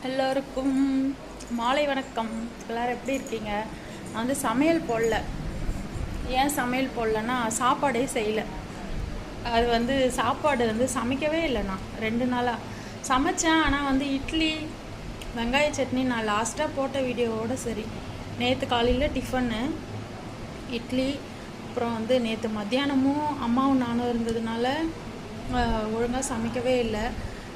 எல்லோருக்கும் மாலை வணக்கம். எல்லோரும் எப்படி இருக்கீங்க? நான் வந்து சமையல் போடல. ஏன் சமையல் போடலன்னா சாப்பாடே செய்யலை. அது வந்து சாப்பாடு வந்து சமைக்கவே இல்லை. நான் 2 நாளாக சமைச்சேன். ஆனால் வந்து இட்லி வெங்காய சட்னி நான் லாஸ்ட்டாக போட்ட வீடியோவோட சரி. நேற்று காலையில் டிஃபனு இட்லி, அப்புறம் வந்து நேற்று மத்தியானமும் அம்மாவும் நானும் இருந்ததுனால ஒழுங்காக சமைக்கவே இல்லை.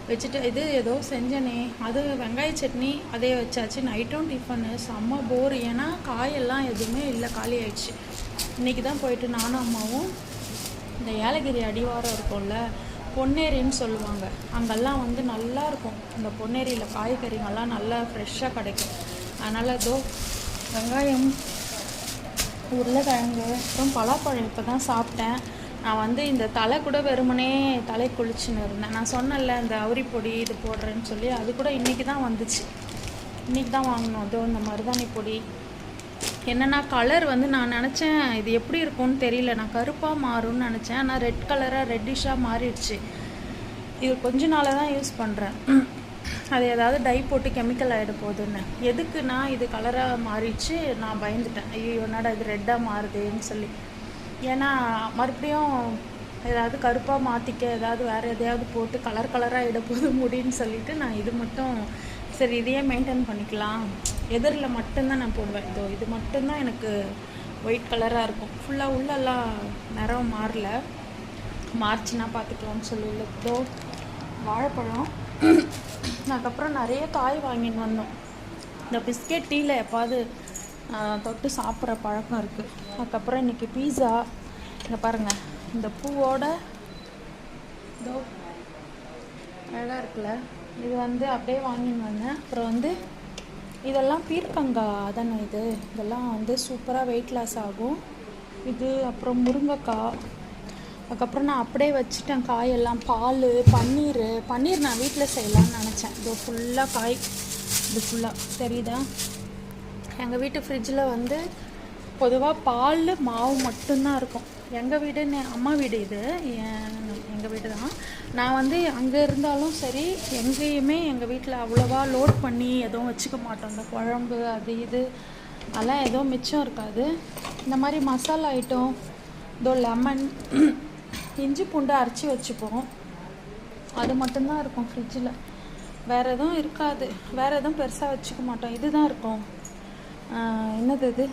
வச்சுட்டு இது ஏதோ செஞ்சனே, அது வெங்காய சட்னி அதே வச்சாச்சு. நைட்டும் டிஃபனு செம்ம போர். ஏன்னா காயெல்லாம் எதுவுமே இல்லை, காலி ஆயிடுச்சு. இன்றைக்கி தான் போயிட்டு நானும் அம்மாவும் இந்த ஏலகிரி அடிவாரம் இருக்கும்ல, பொன்னேரின்னு சொல்லுவாங்க, அங்கெல்லாம் வந்து நல்லாயிருக்கும். அந்த பொன்னேரியில் காய்கறிங்கள்லாம் நல்லா ஃப்ரெஷ்ஷாக கிடைக்கும். அதனால் ஏதோ வெங்காயம், உருளைக்கிழங்கு, அப்புறம் பலாப்பழம் இப்போ தான் சாப்பிட்டேன். நான் வந்து இந்த தலை கூட வெறுமனே தலை குளிச்சுன்னு இருந்தேன். நான் சொன்னேன்ல இந்த அவுரி பொடி இது போடுறேன்னு சொல்லி, அது கூட இன்றைக்கி தான் வந்துச்சு. இன்றைக்கி தான் வாங்கினோம். அதோ இந்த மருதாணி பொடி. என்னென்னா கலர் வந்து நான் நினச்சேன் இது எப்படி இருக்கும்னு தெரியல, நான் கருப்பாக மாறும்னு நினச்சேன். ஆனால் ரெட் கலராக ரெட்டிஷாக மாறிடுச்சு. இது கொஞ்ச நாளாக தான் யூஸ் பண்ணுறேன். அது ஏதாவது டை போட்டு கெமிக்கல் ஆகிட போகுதுன்னு. எதுக்குன்னா இது கலராக மாறிடுச்சு. நான் பயந்துட்டேன், ஐயோ என்னடா இது ரெட்டாக மாறுதுன்னு சொல்லி. ஏன்னா மறுபடியும் ஏதாவது கருப்பாக மாற்றிக்க ஏதாவது வேறு எதையாவது போட்டு கலராக இடப்போது முடின்னு சொல்லிவிட்டு நான் இது மட்டும் சரி இதையே மெயின்டைன் பண்ணிக்கலாம். எதிரில் மட்டும்தான் நான் போடுவேன். இது மட்டும்தான் எனக்கு ஒயிட் கலராக இருக்கும். ஃபுல்லாக உள்ளெல்லாம் நிறம் மாறல. மார்ச்சுன்னா பார்த்துக்கலாம்னு சொல்லல. வாழைப்பழம். அதுக்கப்புறம் நிறைய காய் வாங்கின்னு வந்தோம். இந்த பிஸ்கெட் டீயில் எப்பாவது தொட்டு சாப்பிட்ற பழக்கம் இருக்குது. அதுக்கப்புறம் இன்றைக்கி பீஸா. இங்கே பாருங்கள், இந்த பூவோட அழகாக இருக்குல்ல, இது வந்து அப்படியே வாங்கின்னு வந்தேன். அப்புறம் வந்து இதெல்லாம் பீர்க்கங்காய் தானே, இதெல்லாம் வந்து சூப்பராக வெயிட் லாஸ் ஆகும் இது. அப்புறம் முருங்கைக்காய். அதுக்கப்புறம் நான் அப்படியே வச்சுட்டேன் காயெல்லாம். பால், பன்னீர் நான் வீட்டில் செய்யலான்னு நினச்சேன். இதோ ஃபுல்லாக காய், இது ஃபுல்லாக தெரியுதா? எங்கள் வீட்டு ஃப்ரிட்ஜில் வந்து பொதுவாக பால் மாவு மட்டும்தான் இருக்கும். எங்கள் வீடுன்னு அம்மா வீடு இது, எங்கள் வீடு தான். நான் வந்து அங்கே இருந்தாலும் சரி, எங்கேயுமே எங்கள் வீட்டில் அவ்வளோவா லோட் பண்ணி எதுவும் வச்சுக்க மாட்டோம். இந்த குழம்பு அது இது அதெல்லாம் எதுவும் மிச்சம் இருக்காது. இந்த மாதிரி மசாலா ஐட்டம், லெமன், இஞ்சி பூண்டு அரைச்சி வச்சுப்போம். அது மட்டும்தான் இருக்கும் ஃப்ரிட்ஜில். வேறு எதுவும் இருக்காது. வேறு எதுவும் பெருசாக வச்சுக்க மாட்டோம். இதுதான் இருக்கும். என்னது இது